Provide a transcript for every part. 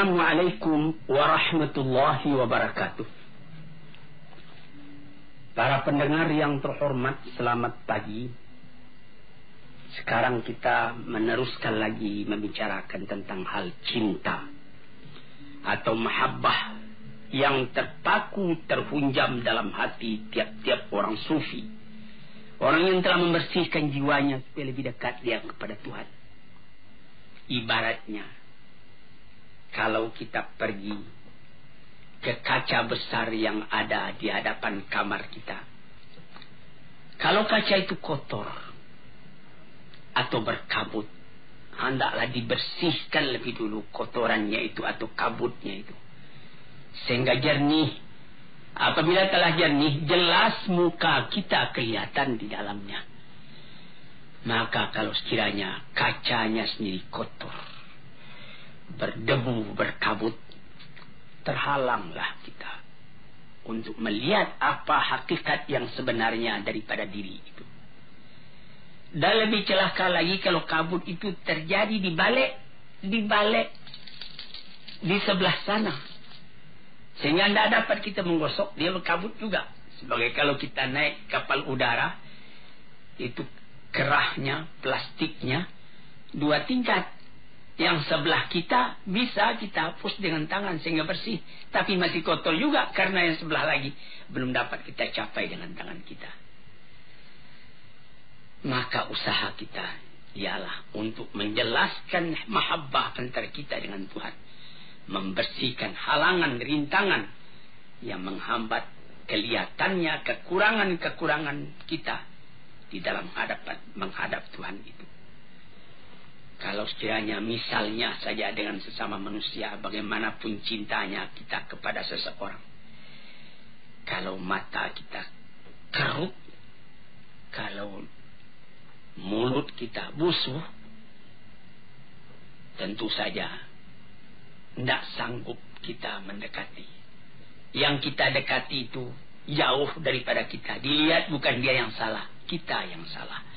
Assalamualaikum warahmatullahi wabarakatuh. Para pendengar yang terhormat, selamat pagi. Sekarang kita meneruskan lagi membicarakan tentang hal cinta atau mahabbah yang terpaku terhunjam dalam hati tiap-tiap orang sufi. Orang yang telah membersihkan jiwanya supaya lebih dekat dia kepada Tuhan. Ibaratnya, kalau kita pergi ke kaca besar yang ada di hadapan kamar kita. Kalau kaca itu kotor atau berkabut, hendaklah dibersihkan lebih dulu kotorannya itu atau kabutnya itu. Sehingga jernih. Apabila telah jernih, jelas muka kita kelihatan di dalamnya. Maka kalau sekiranya kacanya sendiri kotor, berdebu, berkabut, terhalanglah kita untuk melihat apa hakikat yang sebenarnya daripada diri itu. Dan lebih celaka lagi kalau kabut itu terjadi di balik di sebelah sana, sehingga tidak dapat kita menggosok, dia berkabut juga. Sebagai kalau kita naik kapal udara, itu kerahnya, plastiknya 2 tingkat. Yang sebelah kita bisa kita hapus dengan tangan sehingga bersih, tapi masih kotor juga karena yang sebelah lagi belum dapat kita capai dengan tangan kita. Maka usaha kita ialah untuk menjelaskan mahabbah antara kita dengan Tuhan, membersihkan halangan, rintangan yang menghambat kelihatannya kekurangan-kekurangan kita di dalam menghadap Tuhan itu. Kalau sekiranya misalnya saja dengan sesama manusia, bagaimanapun cintanya kita kepada seseorang, kalau mata kita kerut, kalau mulut kita busuk, tentu saja tidak sanggup kita mendekati. Yang kita dekati itu jauh daripada kita. Dilihat bukan dia yang salah, kita yang salah.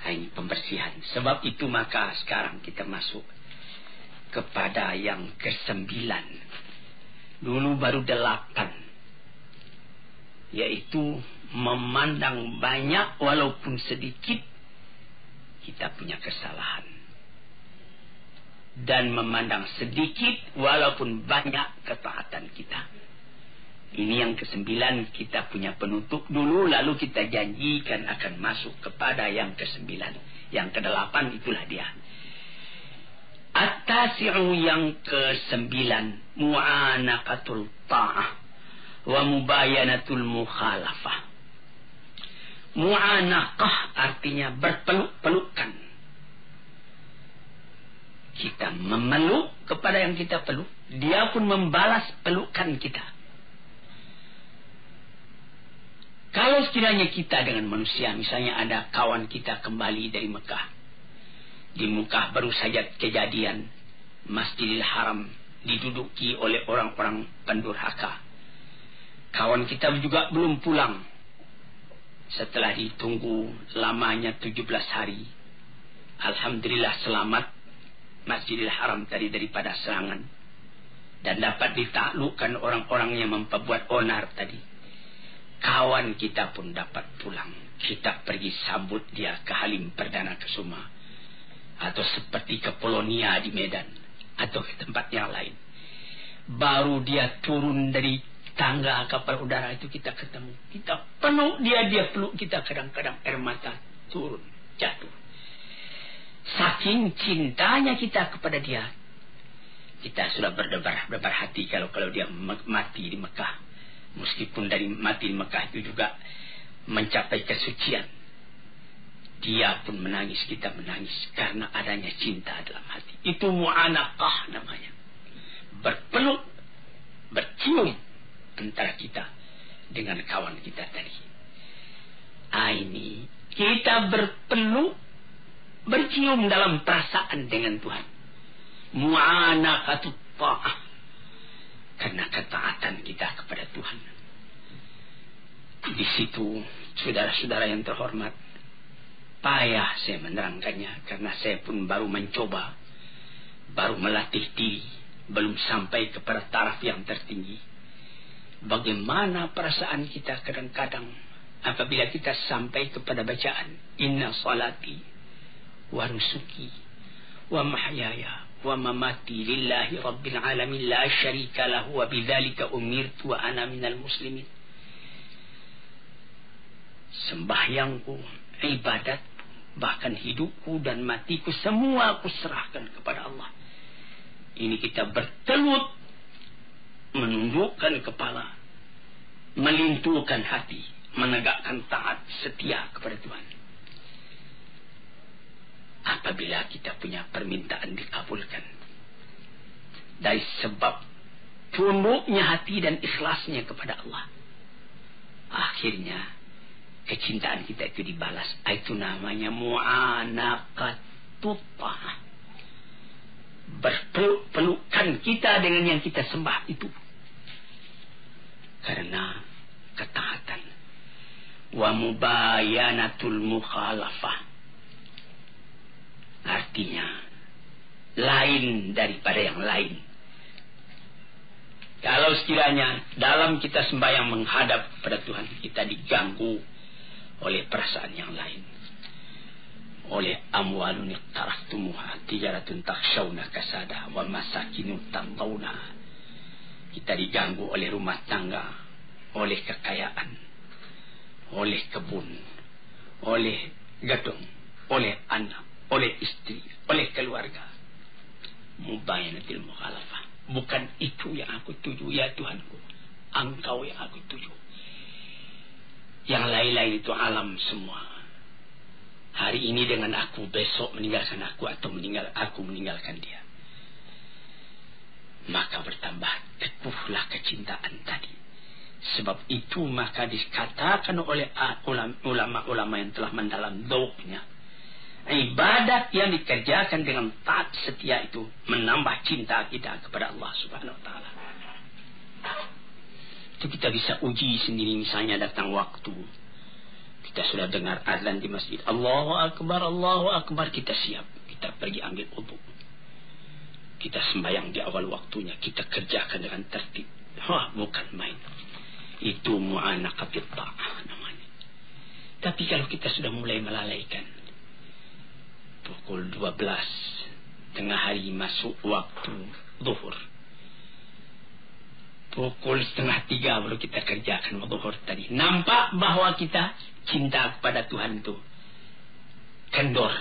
Ini pembersihan. Sebab itu maka sekarang kita masuk kepada yang ke-9. Dulu baru 8. Yaitu memandang banyak walaupun sedikit kita punya kesalahan. Dan memandang sedikit walaupun banyak ketaatan kita. Ini yang ke-9, kita punya penutup dulu, lalu kita janjikan akan masuk kepada yang ke-9. Yang ke-8 itulah dia. At-tasi'u, yang ke-9, mu'anaqatul ta'ah wa mubayanatul mukhalafah. Mu'anaqah artinya berpeluk-pelukan. Kita memeluk kepada yang kita peluk, dia pun membalas pelukan kita. Kalau sekiranya kita dengan manusia, misalnya ada kawan kita kembali dari Mekah. Di Mekah baru saja kejadian Masjidil Haram diduduki oleh orang-orang pendurhaka. Kawan kita juga belum pulang. Setelah ditunggu lamanya 17 hari. Alhamdulillah selamat Masjidil Haram tadi daripada serangan. Dan dapat ditaklukkan orang-orang yang memperbuat onar tadi. Kawan kita pun dapat pulang. Kita pergi sambut dia ke Halim Perdana Kusuma, atau seperti ke Polonia di Medan, atau ke tempat yang lain. Baru dia turun dari tangga kapal udara itu kita ketemu. Kita peluk dia peluk kita, kadang-kadang air mata turun, jatuh. Saking cintanya kita kepada dia. Kita sudah berdebar hati kalau dia mati di Mekah. Meskipun dari mati di Mekah itu juga mencapai kesucian. Dia pun menangis, kita menangis karena adanya cinta dalam hati. Itu mu'anaqah namanya. Berpeluk, bercium antara kita dengan kawan kita tadi. Ini kita berpeluk, bercium dalam perasaan dengan Tuhan. Mu'anaqatut ta'ah, karena ketaatan kita kepada Tuhan. Di situ, saudara-saudara yang terhormat, payah saya menerangkannya karena saya pun baru mencoba, baru melatih diri belum sampai kepada taraf yang tertinggi. Bagaimana perasaan kita kadang-kadang apabila kita sampai kepada bacaan inna salati wa nusuki wa mahyaya wa mamati lillahi rabbil alamin la syarika lahu wa bidzalika umirtu wa ana minal muslimin. Sembahyangku, ibadat, bahkan hidupku dan matiku semua aku serahkan kepada Allah. Ini kita bertelut, menundukkan kepala, melintuhkan hati, menegakkan taat setia kepada Tuhan. Apabila kita punya permintaan dikabulkan dari sebab tunduknya hati dan ikhlasnya kepada Allah, akhirnya kecintaan kita itu dibalas. Itu namanya mu'anaqatut ta'ah. Berpeluk-pelukan kita dengan yang kita sembah itu karena ketaatan. Wa mubayanatul mukhalafah, artinya lain daripada yang lain. Kalau sekiranya dalam kita sembahyang menghadap pada Tuhan, kita diganggu oleh perasaan yang lain, oleh amwalun iqtaraftumuha tijaratun takhshawna kasada wa masakinu tardawna. Kita diganggu oleh rumah tangga, oleh kekayaan, oleh kebun, oleh gedung, oleh anak, oleh istri, oleh keluarga. Mubayanatil mukhalafah. Bukan itu yang aku tuju ya Tuhanku, Engkau yang aku tuju. Yang lain-lain itu alam semua. Hari ini dengan aku, besok meninggalkan aku, atau aku meninggalkan dia. Maka bertambah teguhlah kecintaan tadi. Sebab itu maka dikatakan oleh ulama-ulama yang telah mendalam dzauqnya, ibadat yang dikerjakan dengan taat setia itu menambah cinta kita kepada Allah Subhanahu wa taala. Itu kita bisa uji sendiri. Misalnya datang waktu, kita sudah dengar azan di masjid, Allahu Akbar, Allahu Akbar, kita siap, kita pergi ambil wudu, kita sembahyang di awal waktunya, kita kerjakan dengan tertib. Bukan main. Itu mu'anaqatut ta'ah namanya. Tapi kalau kita sudah mulai melalaikan, pukul 12 tengah hari masuk waktu zuhur, pukul 2:30 baru kita kerjakan zuhur tadi. Nampak bahwa kita cinta kepada Tuhan itu kendor.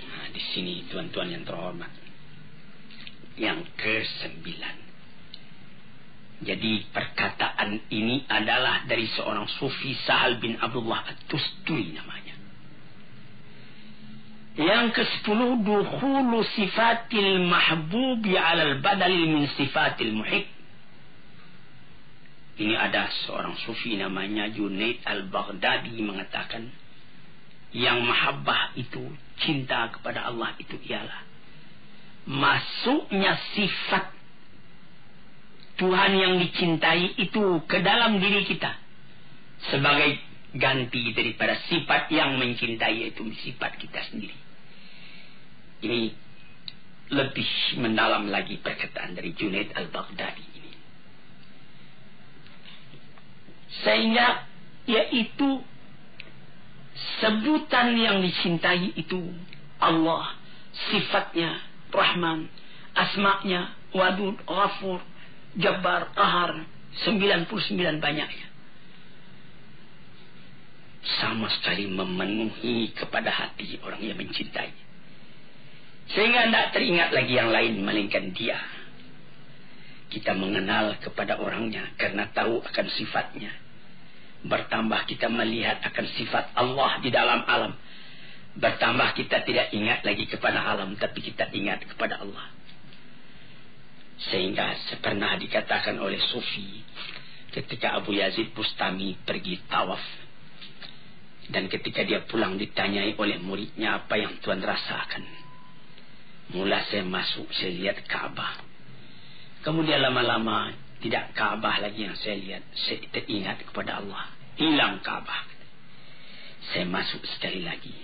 Nah, di sini tuan-tuan yang terhormat, yang ke-9. Jadi perkataan ini adalah dari seorang sufi, Sahal bin Abdullah At-Tusturi namanya. Yang ke-10, dukhulu sifatil mahbubi alal badalil min sifatil muhib. Ini ada seorang sufi namanya Junaid al-Baghdadi mengatakan, yang mahabbah itu, cinta kepada Allah itu ialah masuknya sifat Tuhan yang dicintai itu ke dalam diri kita sebagai ganti daripada sifat yang mencintai, yaitu sifat kita sendiri. Ini lebih mendalam lagi perkataan dari Junaid al-Baghdadi ini. Sehingga yaitu sebutan yang dicintai itu Allah, sifatnya Rahman, asma'nya Wadud, Ghafur, Jabbar, Qahar, 99 banyaknya, sama sekali memenuhi kepada hati orang yang mencintai, sehingga tidak teringat lagi yang lain melainkan dia. Kita mengenal kepada orangnya karena tahu akan sifatnya. Bertambah kita melihat akan sifat Allah di dalam alam. Bertambah kita tidak ingat lagi kepada alam, tapi kita ingat kepada Allah. Sehingga pernah dikatakan oleh Sufi, ketika Abu Yazid Bustami pergi tawaf, dan ketika dia pulang ditanyai oleh muridnya, apa yang Tuan rasakan? Mula saya masuk, saya lihat Ka'bah. Kemudian lama-lama tidak Ka'bah lagi yang saya lihat, saya teringat kepada Allah. Hilang Ka'bah. Saya masuk sekali lagi,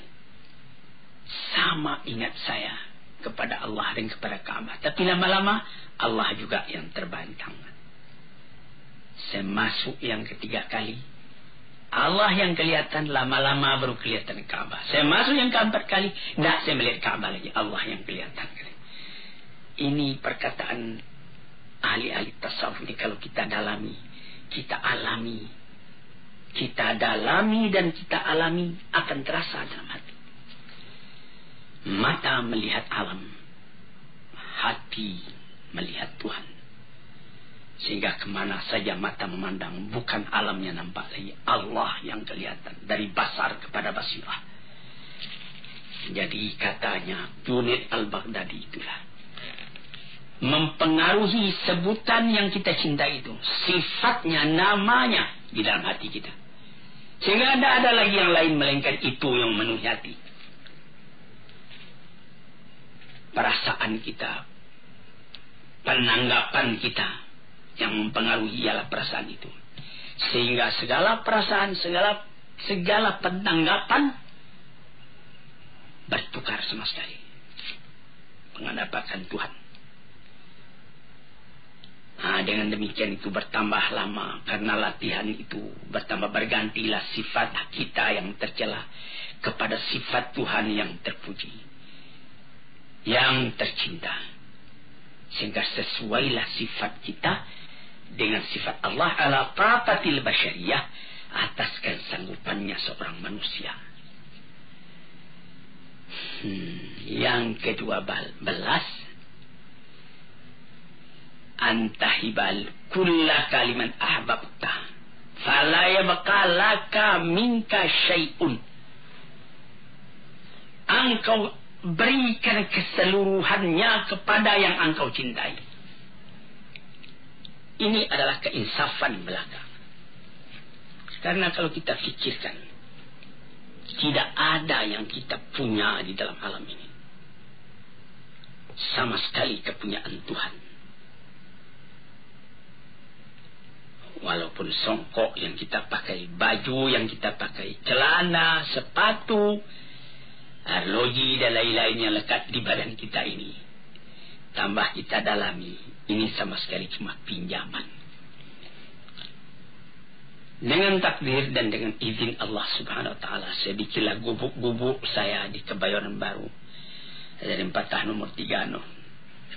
sama ingat saya kepada Allah dan kepada Ka'bah. Tapi lama-lama Allah juga yang terbantang. Saya masuk yang ketiga kali, Allah yang kelihatan, lama-lama baru kelihatan Ka'bah. Saya masuk yang keempat kali, tidak saya melihat Ka'bah lagi, Allah yang kelihatan. Ini perkataan ahli-ahli tasawuf ini kalau kita dalami, kita alami, kita dalami dan kita alami, akan terasa dalam hati. Mata melihat alam, hati melihat Tuhan. Sehingga kemana saja mata memandang, bukan alamnya nampak lagi, Allah yang kelihatan. Dari basar kepada basirah. Jadi katanya Junaid al-Baghdadi itulah mempengaruhi sebutan yang kita cintai itu, sifatnya, namanya di dalam hati kita. Sehingga tidak ada lagi yang lain melainkan itu yang memenuhi hati. Perasaan kita, penanggapan kita yang mempengaruhi ialah perasaan itu. Sehingga segala perasaan, segala penanggapan bertukar sama sekali menghadapkan Tuhan. Dengan demikian itu bertambah lama, karena latihan itu bertambah, bergantilah sifat kita yang tercela kepada sifat Tuhan yang terpuji, yang tercinta. Sehingga sesuailah sifat kita dengan sifat Allah ala taqatil basyariyah, atas kesanggupannya seorang manusia. Yang ke-12, antahibal kulla kaliman ahbabta fala yabqa laka minka syai'un. Engkau berikan keseluruhannya kepada yang engkau cintai. Ini adalah keinsafan belaka. Karena kalau kita fikirkan, tidak ada yang kita punya di dalam alam ini sama sekali kepunyaan Tuhan. Walaupun songkok yang kita pakai, baju yang kita pakai, celana, sepatu, arloji dan lain-lain yang lekat di badan kita ini, tambah kita dalami, ini sama sekali cuma pinjaman. Dengan takdir dan dengan izin Allah Subhanahu Wa Taala, saya bikinlah gubuk-gubuk saya di Kebayoran Baru dari Petah nomor 3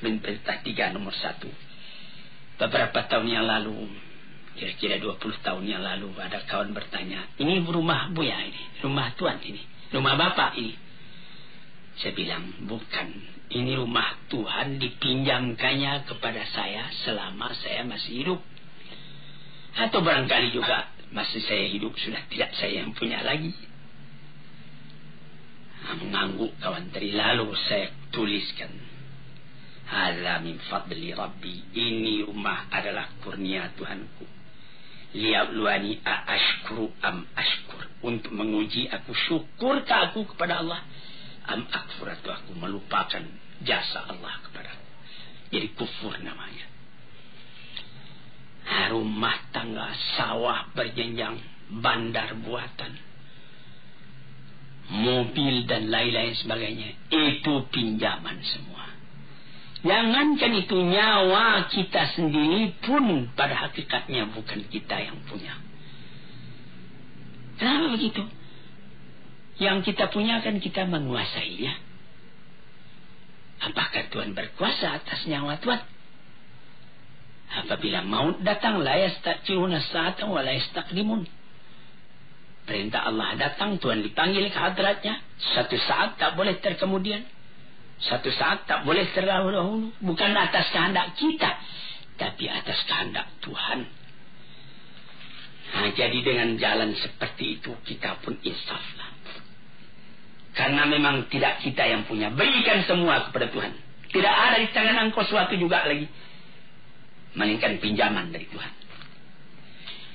Petah 3 nomor 1. Beberapa tahun yang lalu, kira-kira 20 tahun yang lalu, ada kawan bertanya, ini rumah Buya ini, rumah Tuan ini, rumah Bapak ini. Saya bilang, bukan, ini rumah Tuhan, dipinjamkannya kepada saya selama saya masih hidup. Atau barangkali juga masih saya hidup sudah tidak saya yang punya lagi. Mengangguk kawan tadi, lalu saya tuliskan, hadza min fadli Rabbi, ini rumah adalah kurnia Tuhanku. Liyabluwani ashkuru am ashkur, untuk menguji aku syukurkah aku kepada Allah, am akfur, atau aku melupakan jasa Allah kepada aku. Jadi kufur namanya. Rumah tangga, sawah berjenjang, bandar buatan, mobil dan lain-lain sebagainya, itu pinjaman semua. Jangankan itu, nyawa kita sendiri pun pada hakikatnya bukan kita yang punya. Kenapa begitu? Yang kita punya kan kita menguasainya. Apakah Tuhan berkuasa atas nyawa Tuhan? Apabila maut datang, la yasta'khiruna sa'atan wa la yastaqdimun. Perintah Allah datang, Tuhan dipanggil ke hadratnya, satu saat tak boleh terkemudian, satu saat tak boleh terdahulu. Bukan atas kehendak kita, tapi atas kehendak Tuhan. Jadi dengan jalan seperti itu, kita pun insaflah. Karena memang tidak kita yang punya. Berikan semua kepada Tuhan. Tidak ada di tangan engkau suatu juga lagi, melainkan pinjaman dari Tuhan.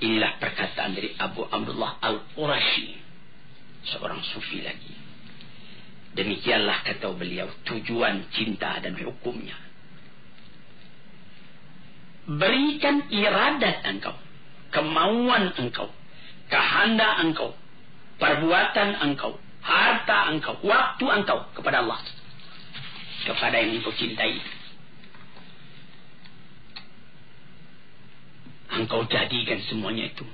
Inilah perkataan dari Abu Abdullah Al-Qurashi, seorang sufi lagi. Demikianlah kata beliau tujuan cinta dan hukumnya. Berikan iradat engkau, kemauan engkau, kehendak engkau, perbuatan engkau, harta engkau, waktu engkau kepada Allah. kepada yang engkau cintai. Engkau jadikan semuanya itu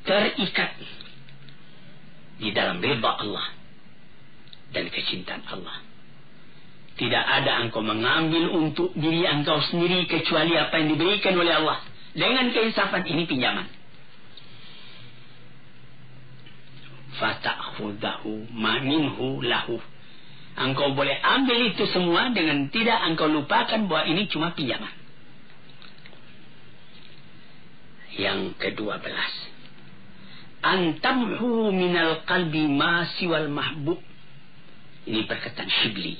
terikat di dalam ridha Allah dan kecintaan Allah. Tidak ada engkau mengambil untuk diri engkau sendiri kecuali apa yang diberikan oleh Allah. Dengan keinsafan ini pinjaman. Fata'khudahu ma minhu lahu. Engkau boleh ambil itu semua dengan tidak engkau lupakan bahwa ini cuma pinjaman. Yang ke-12, antamhu minal qalbi ma siwal mahbub. Ini perkataan Shibli.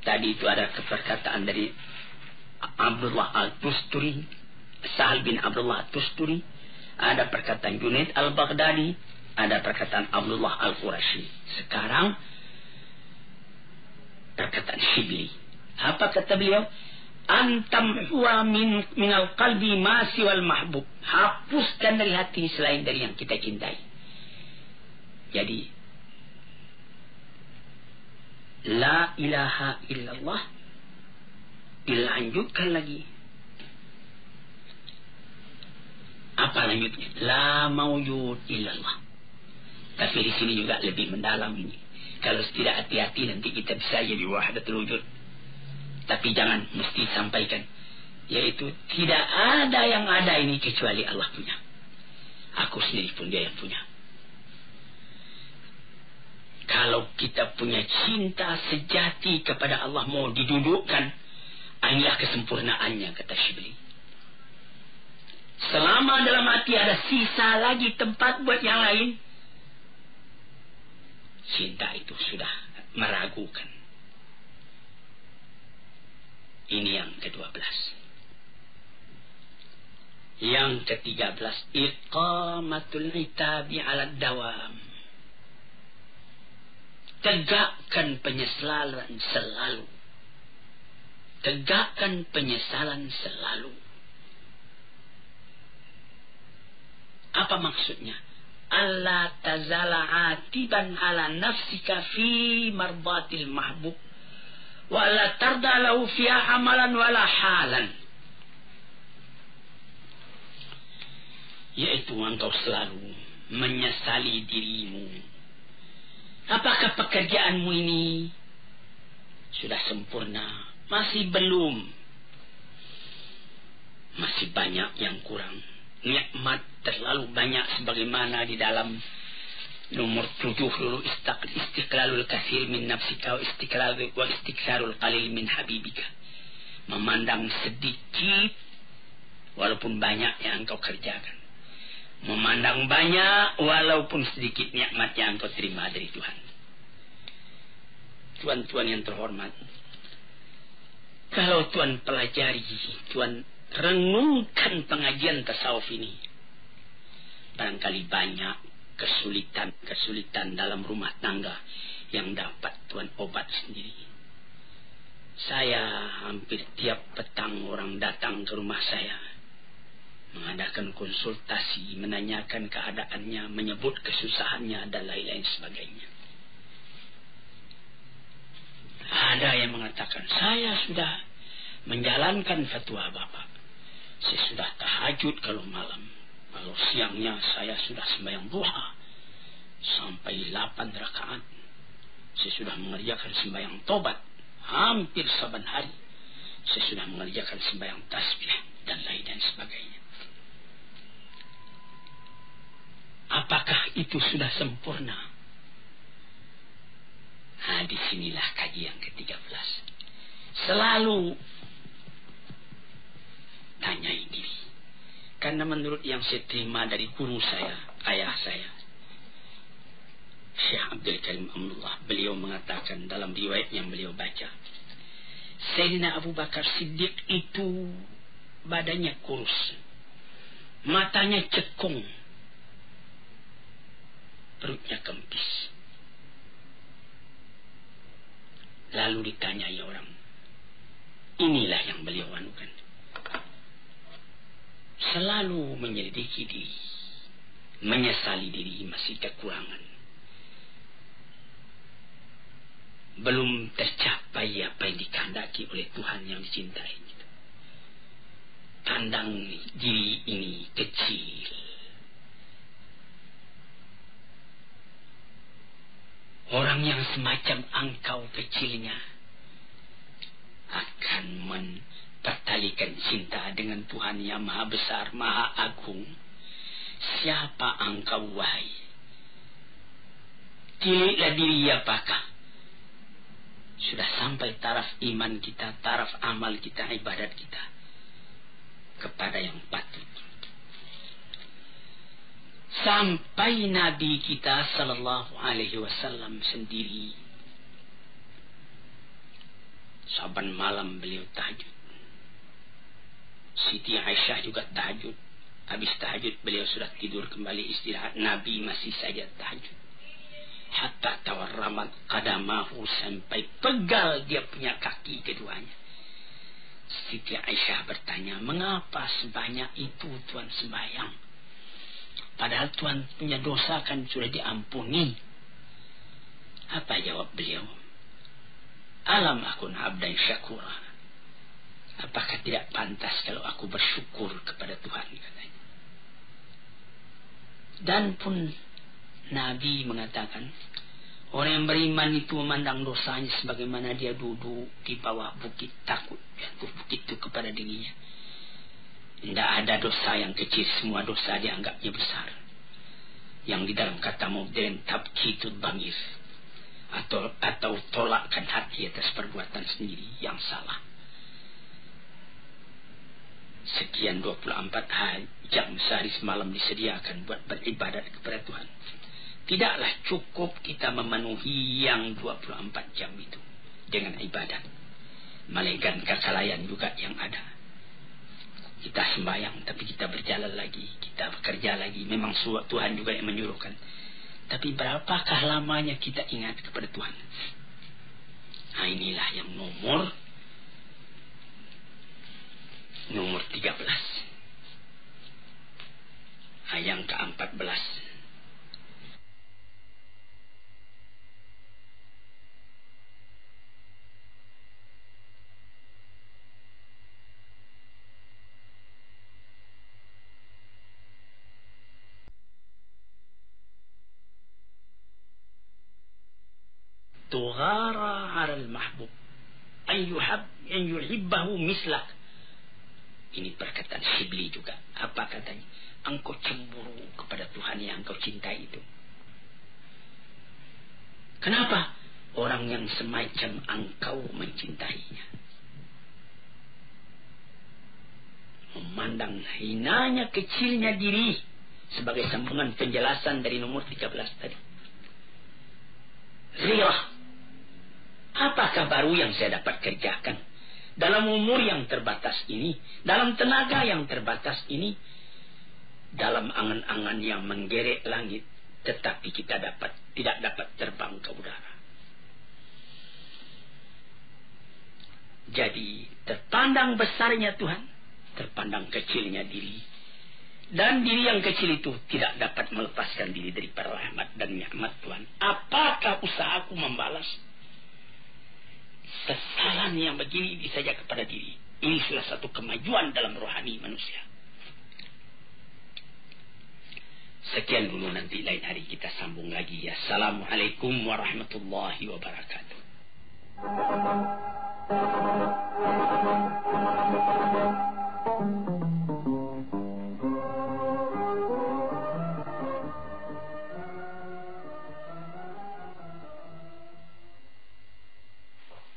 Tadi itu ada perkataan dari Abdullah Al-Tusturi, Sahal bin Abdullah Al-Tusturi. Ada perkataan Junaid Al-Baghdadi. Ada perkataan Abdullah Al-Qurashi. Sekarang perkataan Shibli. Apa kata beliau? Antam huwa minal qalbi ma siwal mahbub. Hapuskan dari hati selain dari yang kita cintai. Jadi la ilaha illallah dilanjutkan lagi. Apa lanjutnya? La maujud illallah. Tapi di sini juga lebih mendalam ini. Kalau tidak hati-hati nanti kita bisa jadi wahdatul wujud. Tapi jangan mesti sampaikan. Yaitu tidak ada yang ada ini kecuali Allah punya. Aku sendiri pun dia yang punya. Kalau kita punya cinta sejati kepada Allah mau didudukkan, inilah kesempurnaannya, kata Shibli. Selama dalam hati ada sisa lagi tempat buat yang lain, cinta itu sudah meragukan. Ini yang ke-12. Yang ke-13, iqamatul itabi 'ala dawam. Tegakkan penyesalan selalu. Tegakkan penyesalan selalu. Apa maksudnya? Allah tazala atiban ala nafsika fi mardatil mahbub wala tarda lahu fiha amalan wala halan. Yaitu engkau selalu menyesali dirimu. Apakah pekerjaanmu ini sudah sempurna? Masih belum. Masih banyak yang kurang. Nikmat terlalu banyak sebagaimana di dalam nomor 7 dulu, istiqlalul kathir min nafsika wa istiqsarul qalil min habibika. Memandang sedikit walaupun banyak yang engkau kerjakan. Memandang banyak walaupun sedikit nikmat yang engkau terima dari Tuhan. Tuan-tuan yang terhormat, kalau Tuan pelajari, Tuan renungkan pengajian tasawuf ini, barangkali banyak kesulitan dalam rumah tangga yang dapat Tuan obat sendiri. Saya hampir tiap petang orang datang ke rumah saya, mengadakan konsultasi, menanyakan keadaannya, menyebut kesusahannya dan lain-lain sebagainya. Ada yang mengatakan, saya sudah menjalankan fatwa Bapak. Saya sudah tahajud kalau malam. Kalau siangnya saya sudah sembahyang duha sampai 8 rakaat. Saya sudah mengerjakan sembahyang tobat hampir saban hari. Saya sudah mengerjakan sembahyang tasbih dan lain-lain sebagainya. Apakah itu sudah sempurna? Nah, disinilah kajian ke-13. Selalu tanyai diri. Karena menurut yang saya terima dari guru saya, ayah saya, Syekh Abdul Karim Amrullah, beliau mengatakan dalam riwayat yang beliau baca, Sayyidina Abu Bakar Siddiq itu badannya kurus, matanya cekung, perutnya kempis. Lalu ditanyai orang, inilah yang beliau anukan. Selalu menyelidiki diri, menyesali diri masih kekurangan. belum tercapai apa yang dikehendaki oleh Tuhan yang dicintai. Pandang diri ini kecil. Orang yang semacam engkau kecilnya akan mempertalikan cinta dengan Tuhan yang maha besar, maha agung. Siapa engkau wahai? Tiliklah diri apakah sudah sampai taraf iman kita, taraf amal kita, ibadat kita kepada yang patut. Sampai Nabi kita sallallahu alaihi wasallam sendiri saban malam beliau tahajud. Siti Aisyah juga tahajud. Habis tahajud beliau sudah tidur kembali istirahat. Nabi masih saja tahajud. Hatta tawarramat qadamahu, sampai pegal dia punya kaki keduanya. Siti Aisyah bertanya, mengapa sebanyak itu Tuhan sembahyang? Padahal Tuhan punya dosa kan sudah diampuni. Apa jawab beliau? Alam akun abdan syakura. Apakah tidak pantas kalau aku bersyukur kepada Tuhan, katanya. Dan pun Nabi mengatakan, orang yang beriman itu memandang dosanya sebagaimana dia duduk di bawah bukit, takut jatuh bukit itu kepada dirinya. Tidak ada dosa yang kecil, semua dosa dianggapnya besar. Yang di dalam kata modern tabkitul bangir, atau tolakkan hati atas perbuatan sendiri yang salah. Sekian 24 jam sehari semalam disediakan buat beribadat kepada Tuhan. Tidaklah cukup kita memenuhi yang 24 jam itu dengan ibadat. Melainkan kelalaian juga yang ada. Kita sembahyang, tapi kita berjalan lagi, kita bekerja lagi. Memang Tuhan juga yang menyuruhkan. Tapi berapakah lamanya kita ingat kepada Tuhan? Nah, inilah yang nomor 13. Yang ke-14. Tughara 'alal mahbub an yuhibbahu mislak. Ini perkataan Shibli juga. Apa katanya? Engkau cemburu kepada Tuhan yang engkau cintai itu. Kenapa? Orang yang semacam engkau mencintainya. Memandang hinanya, kecilnya diri. Sebagai sambungan penjelasan dari nomor 13 tadi. Ghirah. Apakah baru yang saya dapat kerjakan dalam umur yang terbatas ini, dalam tenaga yang terbatas ini, dalam angan-angan yang menggeret langit, tetapi kita tidak dapat terbang ke udara. Jadi terpandang besarnya Tuhan, terpandang kecilnya diri, dan diri yang kecil itu tidak dapat melepaskan diri dari rahmat dan nikmat Tuhan. Apakah usahaku membalas kesalahan yang begini saja kepada diri? Ini salah satu kemajuan dalam rohani manusia. Sekian dulu, nanti lain hari kita sambung lagi. Assalamualaikum warahmatullahi wabarakatuh.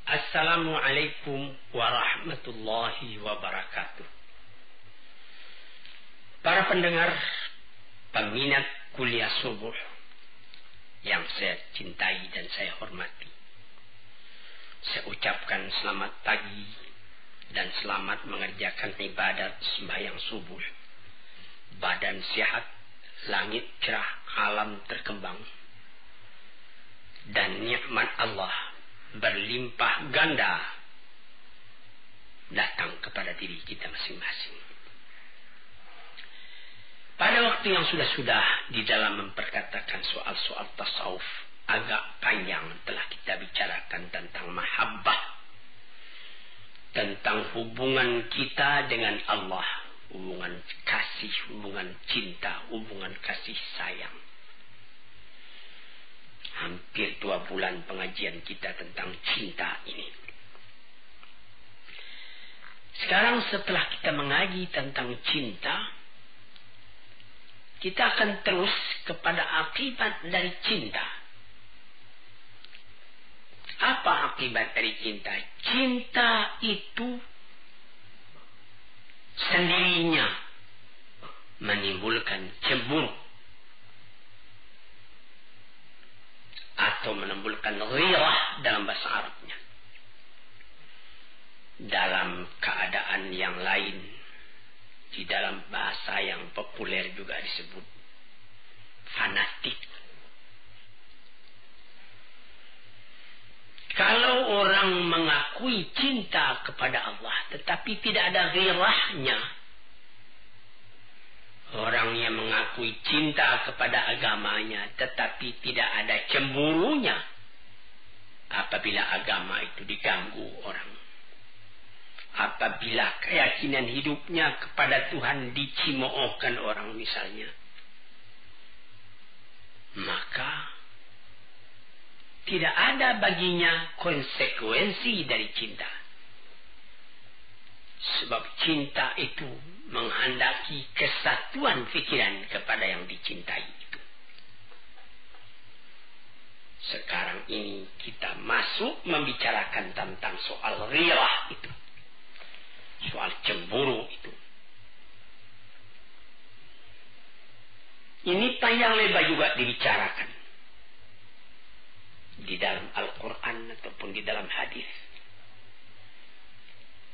Assalamualaikum warahmatullahi wabarakatuh. Para pendengar, peminat kuliah subuh yang saya cintai dan saya hormati, saya ucapkan selamat pagi dan selamat mengerjakan ibadat sembahyang subuh. Badan sehat, langit cerah, alam terkembang, dan nikmat Allah berlimpah ganda datang kepada diri kita masing-masing. Pada waktu yang sudah-sudah di dalam memperkatakan soal-soal tasawuf agak panjang telah kita bicarakan tentang mahabbah, tentang hubungan kita dengan Allah, hubungan kasih, hubungan cinta, hubungan kasih sayang. Hampir 2 bulan pengajian kita tentang cinta ini. Sekarang setelah kita mengaji tentang cinta, kita akan terus kepada akibat dari cinta. Apa akibat dari cinta? Cinta itu sendirinya menimbulkan cemburu atau menimbulkan ghirah dalam bahasa Arabnya. Dalam keadaan yang lain, di dalam bahasa yang populer juga disebut fanatik. Kalau orang mengakui cinta kepada Allah tetapi tidak ada ghirahnya, orang yang mengakui cinta kepada agamanya tetapi tidak ada cemburunya apabila agama itu diganggu orang, apabila keyakinan hidupnya kepada Tuhan dicimoohkan orang misalnya, maka tidak ada baginya konsekuensi dari cinta. Sebab cinta itu menghendaki kesatuan pikiran kepada yang dicintai itu. Sekarang ini kita masuk membicarakan tentang soal ghirah itu, soal cemburu itu. Ini panjang lebar juga dibicarakan di dalam Al-Quran ataupun di dalam hadis,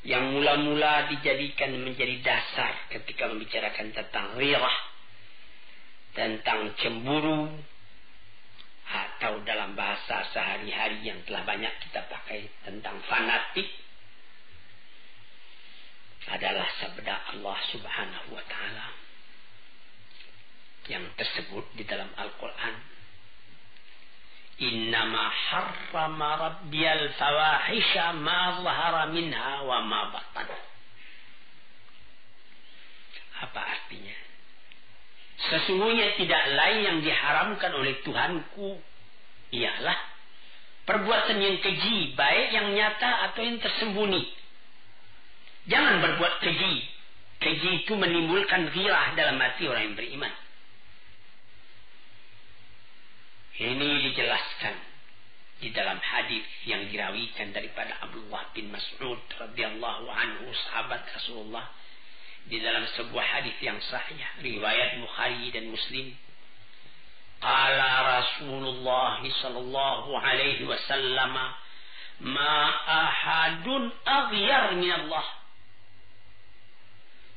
yang mula-mula dijadikan menjadi dasar ketika membicarakan tentang ghirah, tentang cemburu, atau dalam bahasa sehari-hari yang telah banyak kita pakai tentang fanatik, adalah sabda Allah Subhanahu wa Ta'ala yang tersebut di dalam Al-Quran. Innama harrama rabbiyal fawahisha ma zahara minha wa ma batan. Apa artinya? Sesungguhnya tidak lain yang diharamkan oleh Tuhanku ialah perbuatan yang keji, baik yang nyata atau yang tersembunyi. Jangan berbuat keji. Keji itu menimbulkan ghirah dalam hati orang yang beriman. Ini dijelaskan di dalam hadis yang dirawikan daripada Abdullah bin Mas'ud radhiyallahu anhu, sahabat Rasulullah, di dalam sebuah hadis yang sahih riwayat Bukhari dan Muslim. Qala Rasulullah sallallahu alaihi wasallam, ma ahadun aghyar min Allah.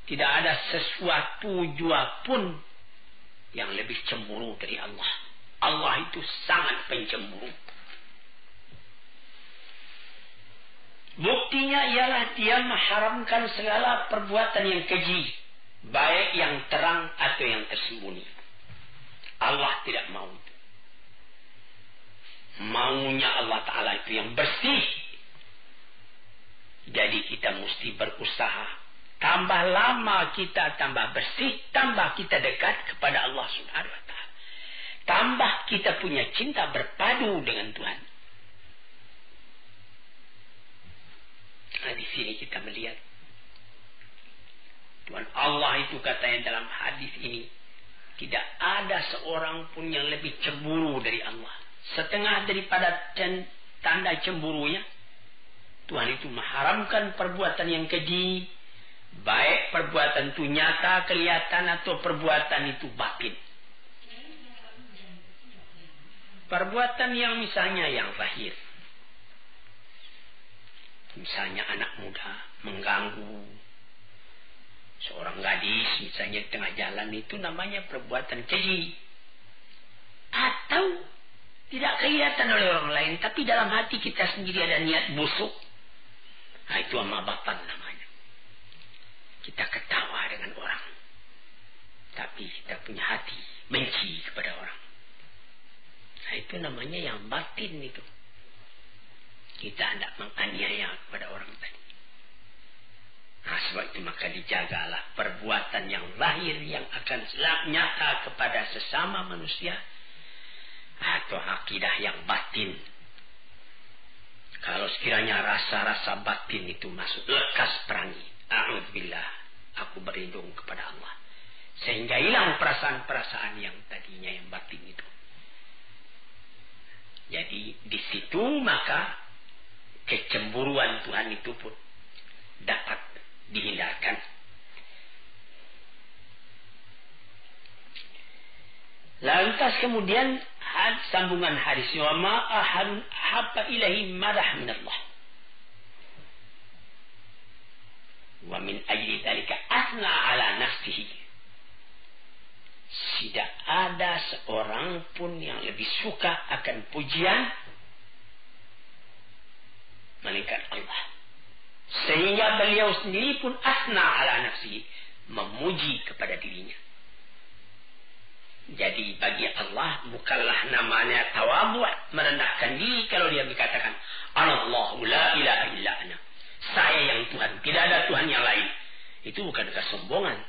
Tidak ada sesuatu jua pun yang lebih cemburu dari Allah. Allah itu sangat pencemburu. Buktinya ialah dia mengharamkan segala perbuatan yang keji, baik yang terang atau yang tersembunyi. Allah tidak mau. Maunya Allah Ta'ala itu yang bersih. Jadi kita mesti berusaha. Tambah lama kita tambah bersih, tambah kita dekat kepada Allah Subhanahu wa Ta'ala. Tambah kita punya cinta berpadu dengan Tuhan. Nah, di sini kita melihat Tuhan Allah itu katanya dalam hadis ini, tidak ada seorang pun yang lebih cemburu dari Allah. Setengah daripada tanda cemburunya, Tuhan itu mengharamkan perbuatan yang keji, baik perbuatan itu nyata, kelihatan, atau perbuatan itu batin. Perbuatan yang misalnya yang zahir, misalnya anak muda mengganggu seorang gadis misalnya di tengah jalan, itu namanya perbuatan keji. Atau tidak kelihatan oleh orang lain, tapi dalam hati kita sendiri ada niat busuk. Nah, itu amabatan namanya. Kita ketawa dengan orang, tapi kita punya hati benci kepada orang. Nah, itu namanya yang batin itu. Kita hendak menganiaya kepada orang tadi. Nah, sebab itu maka dijagalah perbuatan yang lahir yang akan nyata kepada sesama manusia atau akidah yang batin. Kalau sekiranya rasa-rasa batin itu masuk, lekas perangi. A'udzubillah, aku berlindung kepada Allah. Sehingga hilang perasaan-perasaan yang tadinya yang batin itu. Jadi di situ maka kecemburuan Tuhan itu pun dapat dihindarkan. Lantas kemudian sambungan hadis, wa ma ahadun habba ilahi madah minallah wa min ajli dzalika asna ala nafsihi. Tidak ada seorang pun yang lebih suka akan pujian melainkan Allah. Sehingga beliau sendiri pun asna ala nafsihi, memuji kepada dirinya. Jadi bagi Allah bukanlah namanya tawadhu', merendahkan diri kalau dia dikatakan Allahu la ilaha illa ana. Saya yang Tuhan, tidak ada Tuhan yang lain. Itu bukan kesombongan.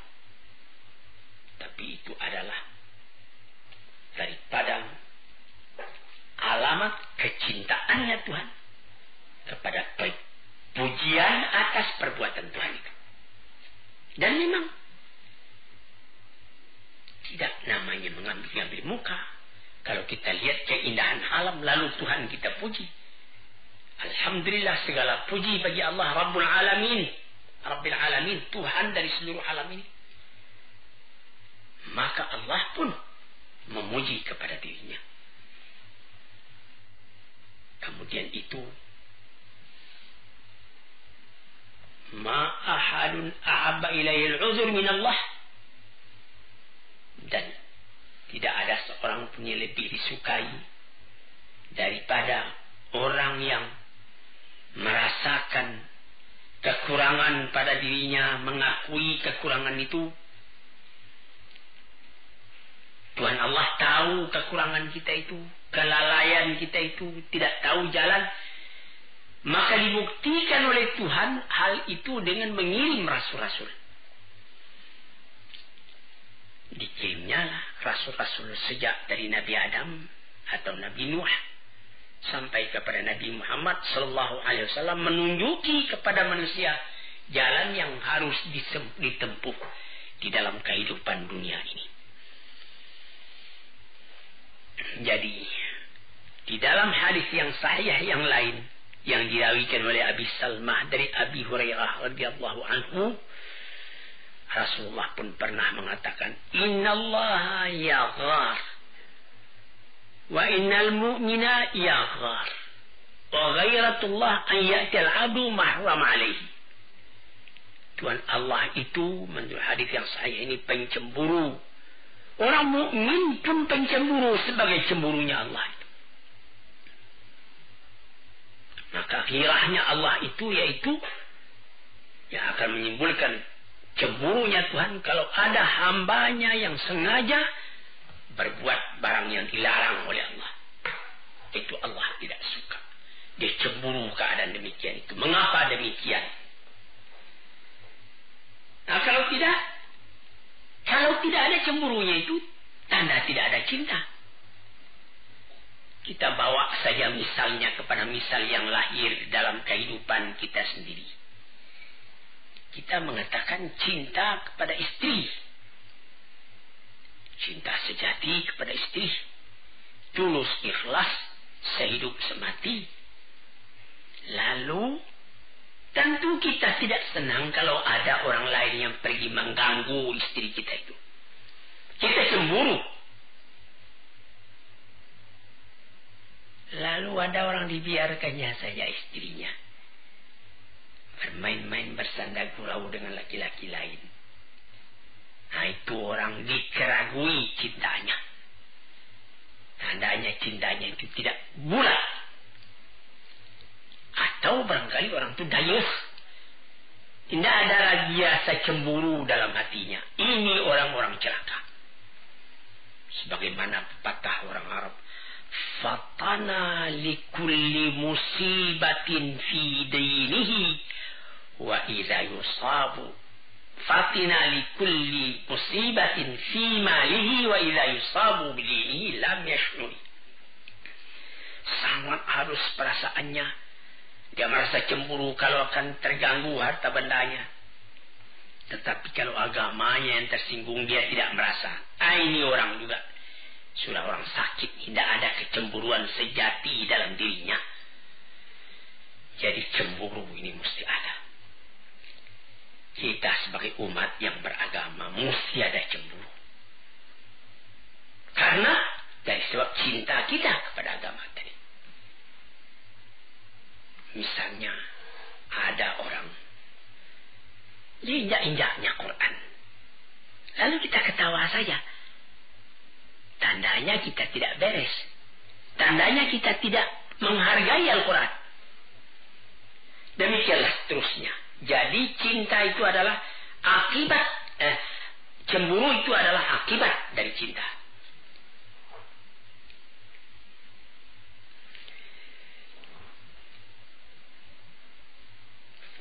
Tapi itu adalah daripada alamat kecintaannya Tuhan kepada pujian atas perbuatan Tuhan itu. Dan memang tidak namanya mengambil muka. Kalau kita lihat keindahan alam lalu Tuhan kita puji. Alhamdulillah, segala puji bagi Allah Rabbul Alamin. Rabbil Alamin, Tuhan dari seluruh alam ini. Maka Allah pun memuji kepada dirinya. Kemudian itu ma ahadun ahabba ilayhi al-'udhr min Allah. Dan tidak ada seorang pun yang lebih disukai daripada orang yang merasakan kekurangan pada dirinya, mengakui kekurangan itu. Tuhan Allah tahu kekurangan kita itu, kelalaian kita itu, tidak tahu jalan. Maka dibuktikan oleh Tuhan hal itu dengan mengirim rasul-rasul. Dikirimnya rasul-rasul sejak dari Nabi Adam atau Nabi Nuh sampai kepada Nabi Muhammad sallallahu alaihi wasallam, menunjuki kepada manusia jalan yang harus ditempuh di dalam kehidupan dunia ini. Jadi di dalam hadis yang sahih yang lain yang diriwayatkan oleh Abi Salmah dari Abi Hurairah radhiyallahu anhu, Rasulullah pun pernah mengatakan, innallaha yaghar wa innal mu'mina yaghar wa ghairatullah an ya'til 'abdu mahram alaihi. Tuhan Allah itu menurut hadis yang sahih ini pencemburu. Orang mukmin pun pencemburu sebagai cemburunya Allah itu. Maka ghirahnya Allah itu yaitu yang akan menimbulkan cemburunya Tuhan kalau ada hambanya yang sengaja berbuat barang yang dilarang oleh Allah. Itu Allah tidak suka. Dia cemburu keadaan demikian itu. Mengapa demikian? Nah, kalau tidak ada cemburunya itu tanda tidak ada cinta. Kita bawa saja misalnya kepada misal yang lahir dalam kehidupan kita sendiri. Kita mengatakan cinta kepada istri. Cinta sejati kepada istri. Tulus ikhlas sehidup semati. Lalu tentu kita tidak senang kalau ada orang lain yang pergi mengganggu istri kita itu. Kita cemburu. Lalu ada orang dibiarkannya saja istrinya bermain-main bersanda gurau dengan laki-laki lain. Nah, itu orang dikeragui cintanya. Tandanya cintanya itu tidak bulat. Atau barangkali orang itu dayus. Tidak ada lagi rasa cemburu dalam hatinya. Ini orang-orang celaka. Sebagaimana pepatah orang Arab, Fatana likulli musibatin fi dinihi wa idza yusabu. Fatina likulli musibatin fi malihi wa idza yusabu bidinihi lam yashuri. Sangat halus perasaannya. Dia merasa cemburu kalau akan terganggu harta bendanya. Tetapi kalau agamanya yang tersinggung, dia tidak merasa. Ini orang juga sudah orang sakit, tidak ada kecemburuan sejati dalam dirinya. Jadi cemburu ini mesti ada. Kita sebagai umat yang beragama mesti ada cemburu. Karena dari sebab cinta kita kepada agama tadi. Misalnya ada orang diinjak-injaknya Quran, lalu kita ketawa saja. Tandanya kita tidak beres. Tandanya kita tidak menghargai Al-Quran. Demikianlah seterusnya. Jadi cinta itu adalah akibat, cemburu itu adalah akibat dari cinta.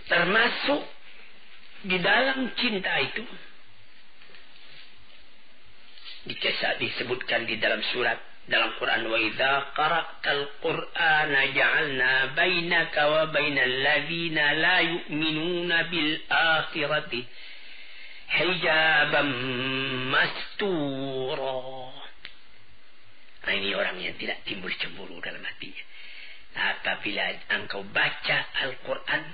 Termasuk di dalam cinta itu disebutkan di dalam surat dalam Quran, wa idza qara'tal qur'ana ja'alna bainaka wa bainal ladzina la yu'minuna bil akhirati hijaban mastura. Nah, ini orang yang tidak timbul cemburu dalam hatinya. Apabila engkau baca Al-Quran,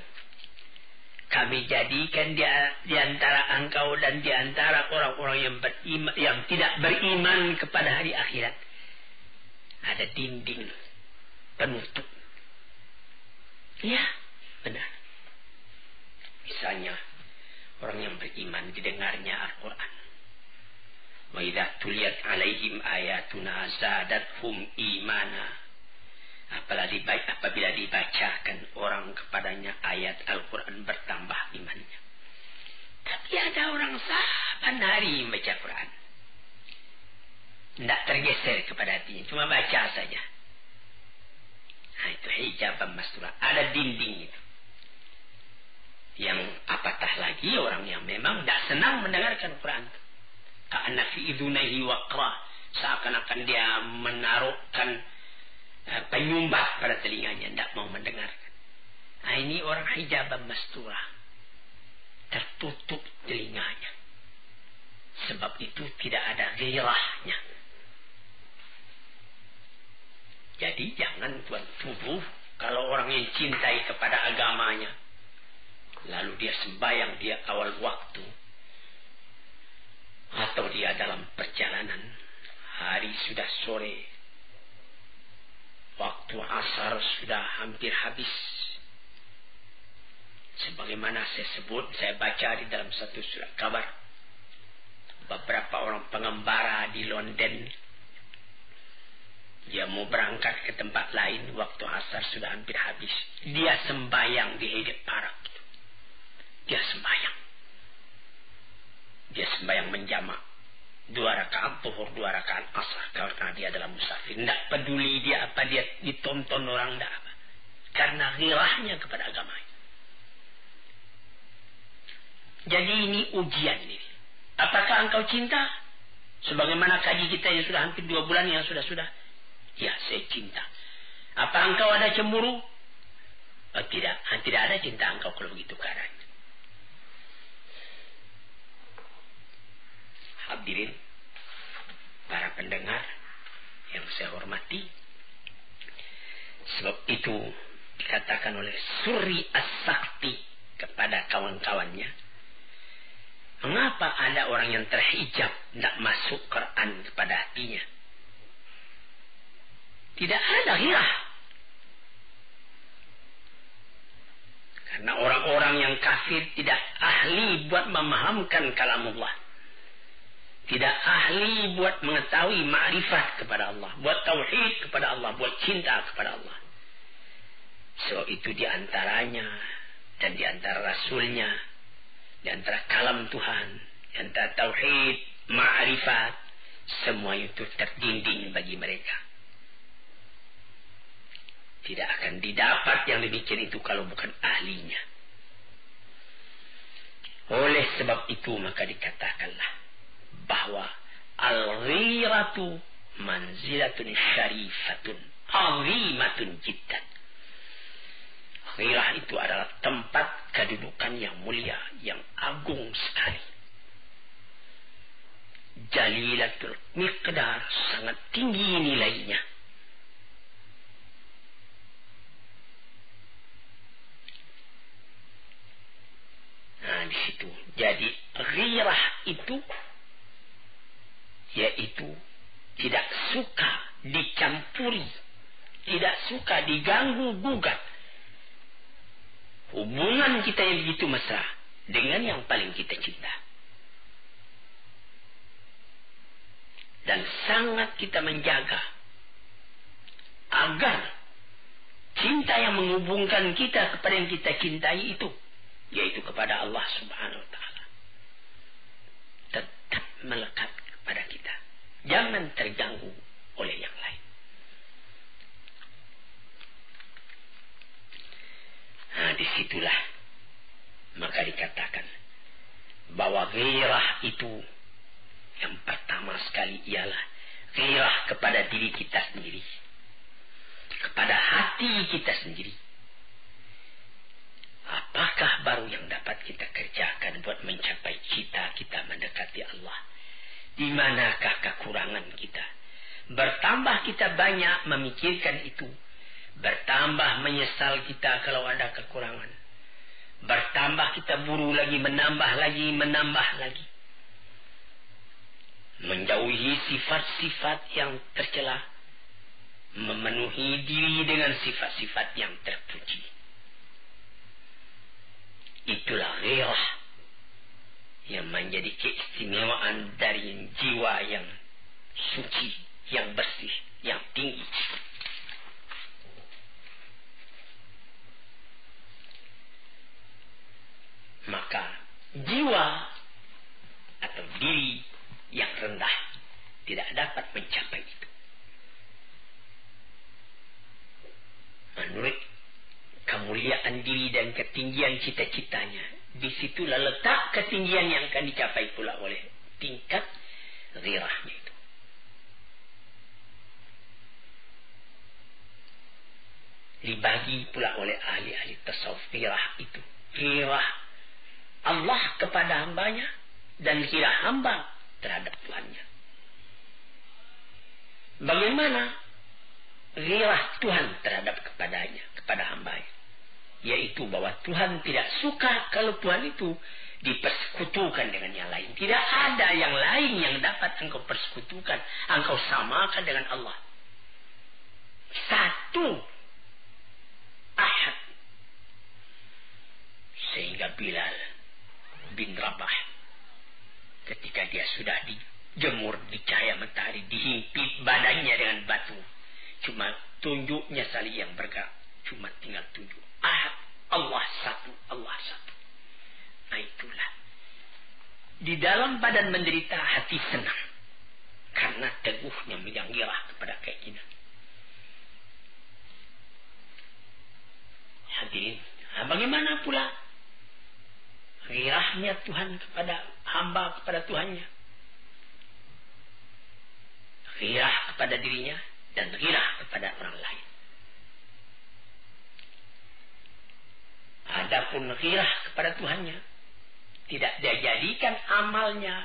kami jadikan di antara engkau dan di antara orang-orang yang beriman, yang tidak beriman kepada hari akhirat, ada dinding penutup. Ya, benar. Misalnya orang yang beriman didengarnya Al-Quran. Wa idza tuliyat alaihim ayatuna zadathum imana. Apabila dibacakan orang kepadanya ayat Al-Quran, bertambah imannya. Tapi ada orang saban hari membaca Quran, tidak tergeser kepada hatinya, cuma baca saja. Nah, itu hijab mastura, ada dinding itu. Yang apatah lagi orang yang memang tidak senang mendengarkan Quran. Ka'anna fi idunaihi waqra, seakan-akan dia menaruhkan penyumbah pada telinganya, tidak mau mendengarkan. Nah, ini orang hijaban mastura, tertutup telinganya. Sebab itu tidak ada gairahnya. Jadi jangan tuan tuduh kalau orang yang cintai kepada agamanya, lalu dia sembahyang dia awal waktu, atau dia dalam perjalanan, hari sudah sore, waktu asar sudah hampir habis. Sebagaimana saya baca di dalam satu surat kabar, beberapa orang pengembara di London, dia mau berangkat ke tempat lain, waktu asar sudah hampir habis. Dia sembahyang di Hyde Park. Dia sembahyang menjamak. 2 rakaat zuhur, 2 rakaat asar, karena dia adalah musafir. Tidak peduli dia apa, dia ditonton orang, tidak apa. Karena ghirahnya kepada agama. Jadi ini ujian ini. Apakah engkau cinta? Sebagaimana kaji kita yang sudah hampir 2 bulan yang sudah. Ya, saya cinta. Apa engkau ada cemburu? Oh, tidak. Tidak ada cinta engkau kalau begitu keadaannya. Hadirin, para pendengar yang saya hormati, sebab itu dikatakan oleh Suri As-Sakti kepada kawan-kawannya, mengapa ada orang yang terhijab, tidak masuk Quran kepada hatinya? Tidak ada ghirah. Karena orang-orang yang kafir tidak ahli buat memahamkan kalamullah. Tidak ahli buat mengetahui ma'rifat kepada Allah, buat tauhid kepada Allah, buat cinta kepada Allah. Sebab itu di antaranya dan di antara Rasulnya, di antara kalam Tuhan, di antara tauhid, ma'rifat, semua itu terdinding bagi mereka. Tidak akan didapat yang demikian itu kalau bukan ahlinya. Oleh sebab itu maka dikatakanlah bahwa al-ghiratu manzilatun syarifatun azimatun jiddan. Ghirah itu adalah tempat kedudukan yang mulia, yang agung sekali. Jalilatul miqdar, sangat tinggi nilainya. Nah, di situ. Jadi ghirah itu yaitu tidak suka dicampuri, tidak suka diganggu gugat hubungan kita yang begitu mesra dengan yang paling kita cinta. Dan sangat kita menjaga agar cinta yang menghubungkan kita kepada yang kita cintai itu, yaitu kepada Allah Subhanahu wa ta'ala, tetap melekat kepada kita. Jangan terganggu oleh yang lain. Nah, disitulah maka dikatakan bahwa ghirah itu yang pertama sekali ialah ghirah kepada diri kita sendiri, kepada hati kita sendiri. Apakah baru yang dapat kita kerjakan buat mencapai cita kita mendekati Allah? Di manakah kekurangan kita? Bertambah kita banyak memikirkan itu, bertambah menyesal kita kalau ada kekurangan. Bertambah kita buru lagi, menambah lagi. Menjauhi sifat-sifat yang tercela, memenuhi diri dengan sifat-sifat yang terpuji. Itulah ghirah yang menjadi keistimewaan dari jiwa yang suci, yang bersih, yang tinggi. Maka jiwa atau diri yang rendah tidak dapat mencapai itu. Menurut kemuliaan diri dan ketinggian cita-citanya, disitulah letak ketinggian yang akan dicapai pula oleh tingkat ghirahnya itu. Dibagi pula oleh ahli-ahli tasawuf ghirah itu. Ghirah Allah kepada hambanya dan ghirah hamba terhadap Tuhannya. Bagaimana ghirah Tuhan terhadap kepadanya, kepada hambanya? Yaitu bahwa Tuhan tidak suka kalau Tuhan itu dipersekutukan dengan yang lain. Tidak ada yang lain yang dapat engkau persekutukan, engkau samakan dengan Allah. Satu, ahad. Sehingga Bilal bin Rabah, ketika dia sudah dijemur di cahaya matahari, dihimpit badannya dengan batu, cuma tunjuknya saling yang bergerak, cuma tinggal tunjuk ahad, Allah satu, Allah satu. Nah, itulah di dalam badan menderita, hati senang karena teguhnya yang ghirah kepada keinginan. Hadirin, bagaimana pula ghirahnya Tuhan kepada hamba, kepada Tuhannya? Ghirah kepada dirinya dan ghirah kepada orang lain. Adapun ghirah kepada Tuhannya, tidak dia jadikan amalnya,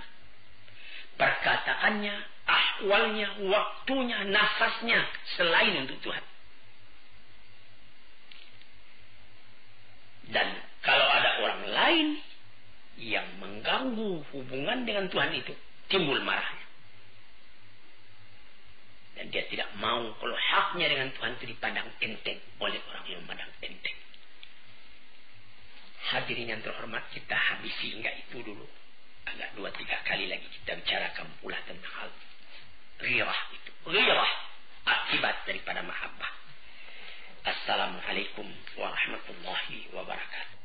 perkataannya, ahwalnya, waktunya, nafasnya selain untuk Tuhan. Dan kalau ada orang lain yang mengganggu hubungan dengan Tuhan itu, timbul marahnya. Dan dia tidak mau kalau haknya dengan Tuhan itu dipandang enteng oleh orang yang memandang enteng. Hadirin yang terhormat, kita habisi hingga itu dulu. Agak 2-3 kali lagi kita bicarakan pula tentang hal ghirah itu. Ghirah akibat daripada mahabbah. Assalamualaikum warahmatullahi wabarakatuh.